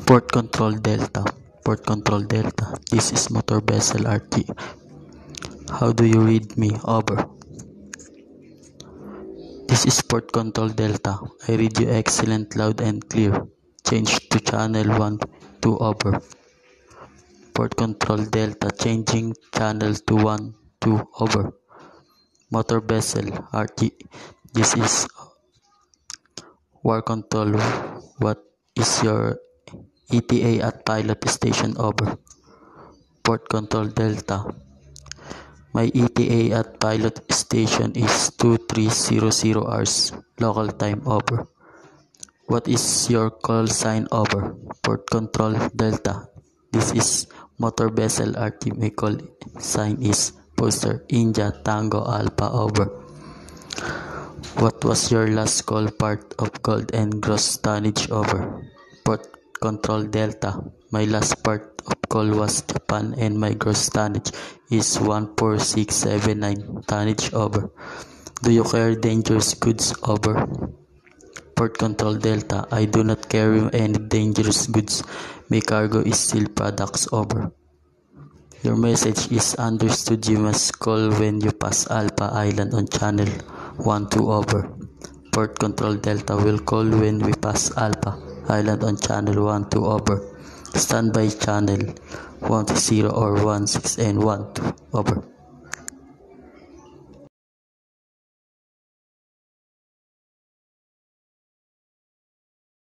Port Control Delta. Port Control Delta. This is motor vessel RT. How do you read me? Over. This is Port Control Delta. I read you excellent, loud and clear. Change to channel 1 to over. Port Control Delta. Changing channel to 1 to over. Motor vessel RT. This is War Control. What is your ETA at pilot station? Over. Port Control Delta. My ETA at pilot station is 2300 hours local time. Over. What is your call sign? Over. Port Control Delta. This is motor vessel RT. My call sign is Poster India Tango Alpha. Over. What was your last call part of gold and gross tonnage? Over. Port Control Delta. My last part of call was Japan and my gross tonnage is 14679 tonnage. Over. Do you carry dangerous goods? Over. Port Control Delta. I do not carry any dangerous goods. My cargo is steel products. Over. Your message is understood. You must call when you pass Alpha Island on channel 1 to over. Port Control Delta will call when we pass Alpha Island on channel 1 to over. Standby channel 120 or 16 and 1 to over.